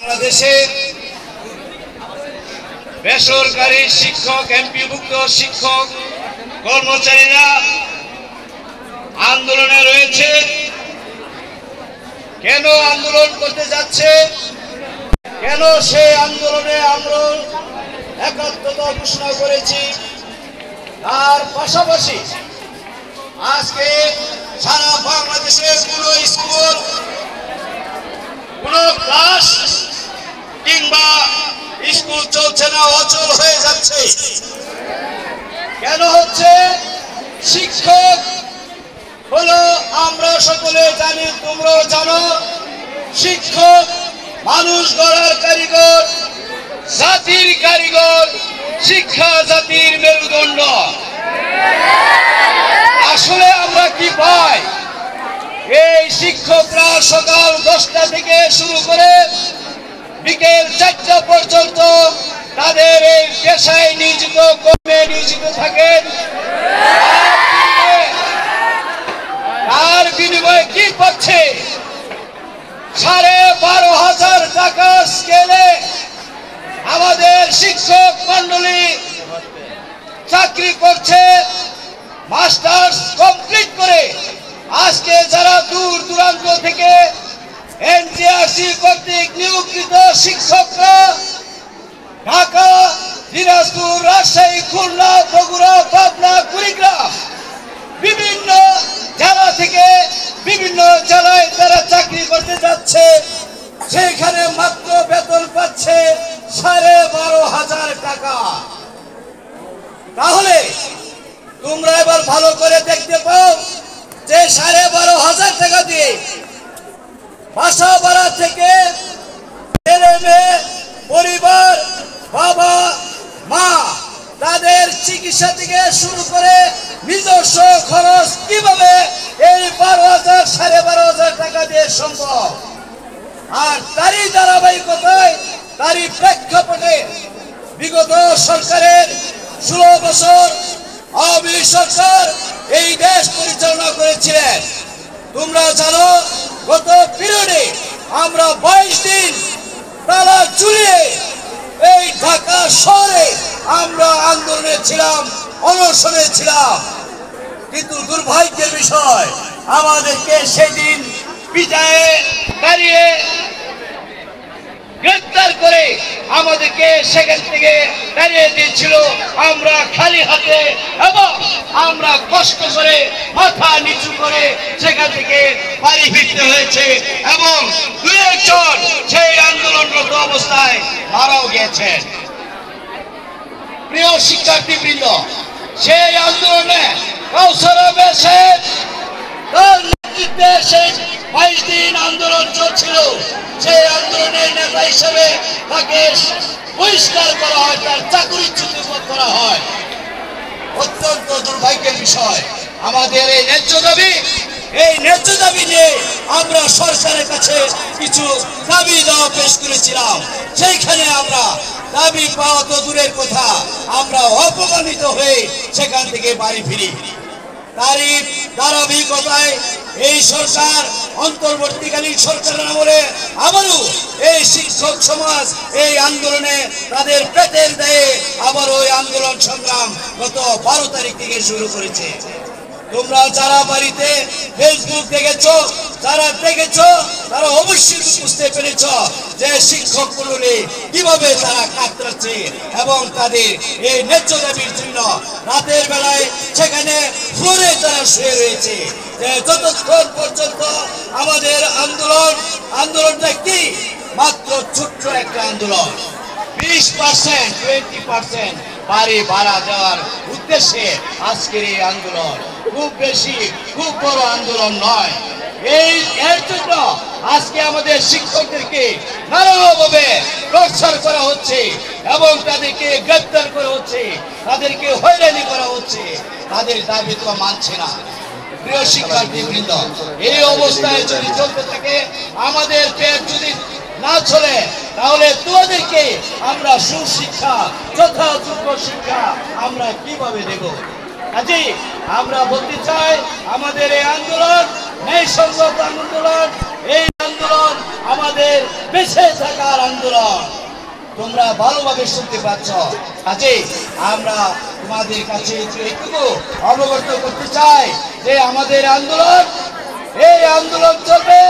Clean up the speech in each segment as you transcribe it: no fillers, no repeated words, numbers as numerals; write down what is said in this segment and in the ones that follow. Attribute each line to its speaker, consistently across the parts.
Speaker 1: বাংলাদেশে বেসরকারি শিক্ষক এমপিভুক্ত শিক্ষক কর্মচারীরা আন্দোলনে রয়েছে। কেন আন্দোলন করতে যাচ্ছে, কেন সেই আন্দোলনে আমরা একাত্মতা ঘোষণা করেছি, তার পাশাপাশি আজকে সারা বাংলাদেশে কোনো স্কুল, কোনো ক্লাস কিংবা স্কুল চলছে না, অচল হয়ে যাচ্ছে। কেন হচ্ছে? শিক্ষক হলো, আমরা সকলে জানি, তোমরাও জানো, শিক্ষক মানুষ গড়ার কারিগর, জাতির কারিগর, শিক্ষা জাতির মেরুদণ্ড। আসলে আমরা কি পাই? এই শিক্ষকরা সকাল 10টা থেকে শুরু করে বিকেল 4টা পর্যন্ত তাদের এই পেশায় নিয়োজিত, কর্মে নিয়োজিত থাকেন। তার বিনিময়ে কি পাচ্ছে? 12,500 টাকা স্কেলে আমাদের শিক্ষক মন্ডলী চাকরি করছে। মাস্টার্স কমপ্লিট করে আজকে যারা দূর দূরান্ত থেকে এনটিআরসি কর্তৃক নিয়োজিত শিক্ষকরা ঢাকা, দিনাজপুর, রাজশাহী, খুলনা, বগুড়া, পাবনা, কুড়িগ্রাম বিভিন্ন জেলা থেকে বিভিন্ন জেলায় তারা চাকরি করতে যাচ্ছে। সেখানে মাত্র বেতন পাচ্ছে 12,500 টাকা। তাহলে তোমরা এবার ভালো করে দেখতে পাও যে 12,500 টাকা দিয়ে বাসা ভাড়া থেকে ছেলে মেয়ে, পরিবার, বাবা মা, তাদের চিকিৎসা থেকে শুরু করে নিজস্ব খরচ কিভাবে এই 12,000 12,500 টাকা দিয়ে সম্ভব? আর তারই ধারাবাহিকতায়, তারই প্রেক্ষাপটে বিগত সরকারের 16 বছর আওয়ামী সরকার এই দেশ পরিচালনা করেছিলেন। তোমরা জানো, গত পিরিয়ডে আমরা 22 দিন তালা ঝুলিয়ে এই ঢাকা শহরে আমরা আন্দোলনে ছিলাম, অনশনে ছিলাম। কিন্তু দুর্ভাগ্যের বিষয়, আমাদেরকে সেদিন পিটায়ে দাঁড়িয়ে গ্রেফতার করে আমাদেরকে সেখান থেকে দাঁড়িয়ে দিয়েছিল। আমরা খালি হাতে এবং আমরা কষ্ট করে মাথা নিচু করে সেখান থেকে বাড়ি ফিরতে হয়েছে এবং 2-1 জন সেই আন্দোলনরত অবস্থায় মারাও গেছেন। প্রিয় শিক্ষার্থীবৃন্দ, সেই আন্দোলনে কাউসার আহমেদ সাহেব তার নেতৃত্বে সেই 22 দিন আন্দোলন চলছিল। সেই আন্দোলনের নেতা হিসেবে তাকে বহিষ্কার করা হয়, তার চাকরিচ্যুত করা হয়। অত্যন্ত দুর্ভাগ্যের বিষয়। আমাদের এই ন্যায্য দাবি নিয়ে আমরা সরকারের কাছে কিছু দাবি দেওয়া পেশ করেছিলাম। সেইখানে আমরা দাবি পাওয়া তো দূরের কথা, আমরা অপমানিত হয়ে সেখান থেকে বাড়ি ফিরি। তারই ধারাবাহিকতায় এই সরকার, অন্তর্বর্তীকালীন সরকারের আমলে আবারও এই শিক্ষক সমাজ এই আন্দোলনে তাদের পেটের দায়ে আবারও ওই আন্দোলন সংগ্রাম গত 12 তারিখ থেকে শুরু করেছে। তোমরা যারা বাড়িতে ফেসবুক দেখেছো, যারা দেখেছো, তারা অবশ্যই বুঝতে পেরেছ যে শিক্ষক মণ্ডলী কিভাবে তারা কাতরাচ্ছে এবং তাদের এই ন্যায্য দাবির জন্য রাতের বেলায় সেখানে ফ্লোরে তারা শুয়ে রয়েছে। যে যতক্ষণ পর্যন্ত আমাদের আন্দোলনটা কি মাত্র ছোট্ট একটা আন্দোলন, 20%, 20% বাড়ি ভাড়া দেওয়ার উদ্দেশ্যে আজকের এই আন্দোলন খুব বেশি, খুব বড় আন্দোলন নয়। এর জন্য আজকে আমাদের শিক্ষকদেরকে নানাভাবে টর্চার করা হচ্ছে এবং তাদেরকে গ্রেফতার করা হচ্ছে, তাদেরকে হয়রানি করা হচ্ছে, তাদের দাবি তো মানছে না। প্রিয় শিক্ষার্থীবৃন্দ, এই অবস্থায় যদি চলতে থাকে, আমাদের পেট যদি না চলে, তাহলে তোমাদেরকে আমরা সুশিক্ষা, যথাযোগ্য শিক্ষা আমরা কিভাবে দেব? কাজেই আমরা বলতে চাই, আমাদের এই আন্দোলন ন্যায়সঙ্গত আন্দোলন, এই আন্দোলন আমাদের বেঁচে থাকার আন্দোলন। তোমরা ভালোভাবে শুনতে পাচ্ছ। কাজে আমরা তোমাদের কাছে এইটুকু অবগত করতে চাই যে আমাদের আন্দোলন, এই আন্দোলন চলবে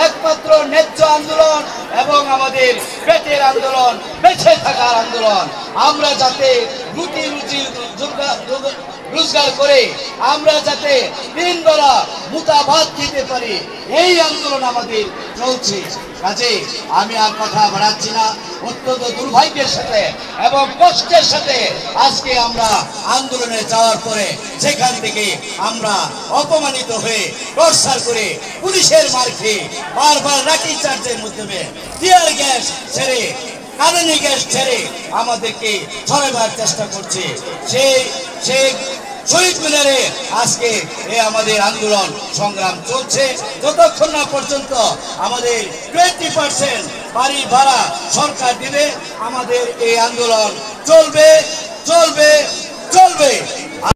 Speaker 1: একমাত্র ন্যায্য আন্দোলন এবং আমাদের পেটের আন্দোলন, বেঁচে থাকার আন্দোলন। আমরা যাতে রুটি রোজগার করে আমরা যাতে 3 বেলা মুঠা ভাত খেতে পারি, এই আন্দোলন আমাদের চলছে। কাজে আমি আর কথা বাড়াচ্ছি না। অত্যন্ত দুর্ভাগ্যের সাথে এবং কষ্টের সাথে আজকে আমরা আন্দোলনে যাওয়ার পরে সেখান থেকে আমরা অপমানিত হয়ে টর্চার করে পুলিশের মার খেয়ে বারবার লাঠি চার্জের মাধ্যমে টিয়ার গ্যাস ছেড়ে কাঁদানি গ্যাস ছেড়ে আমাদেরকে ছড়াবার চেষ্টা করছে। সেই শহীদ মিনারে আজকে আমাদের আন্দোলন সংগ্রাম চলছে। যতক্ষণ না পর্যন্ত আমাদের 20% বাড়ি ভাড়া সরকার দিবে, আমাদের এই আন্দোলন চলবে চলবে চলবে।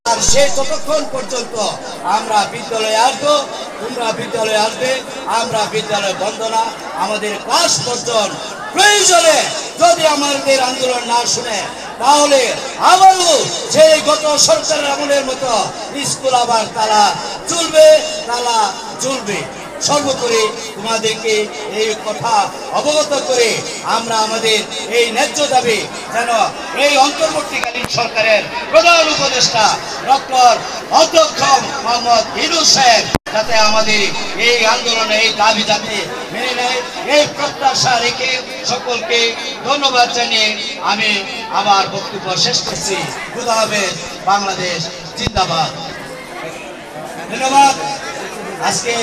Speaker 1: আর সে ততক্ষণ পর্যন্ত আমরা বিদ্যালয়ে আসবো, তোমরা বিদ্যালয়ে আসবে, আমরা বিদ্যালয় বন্ধ না, আমাদের ক্লাস পর্যন্ত প্রয়োজনে যদি আমাদের আন্দোলন না শুনে তাহলে আবারও সেই গত সরকারের আমলের মতো স্কুল আবার তালা চলবে। সর্বোপরি তোমাদেরকে এই কথা অবগত করে আমরা আমাদের এই ন্যায্য দাবি যেন এই অন্তর্বর্তীকালীন সরকারের প্রধান উপদেষ্টা ডক্টর অধ্যক্ষ মোহাম্মদ ইউনূস সাহেব যাতে আমাদের এই আন্দোলনে এই দাবি যাতে মেনে নেয়, এই প্রত্যাশা রেখে সকলকে ধন্যবাদ জানিয়ে আমি আমার বক্তব্য শেষ করছি। খুদা হাফেজ, বাংলাদেশ জিন্দাবাদ। ধন্যবাদ। আজকে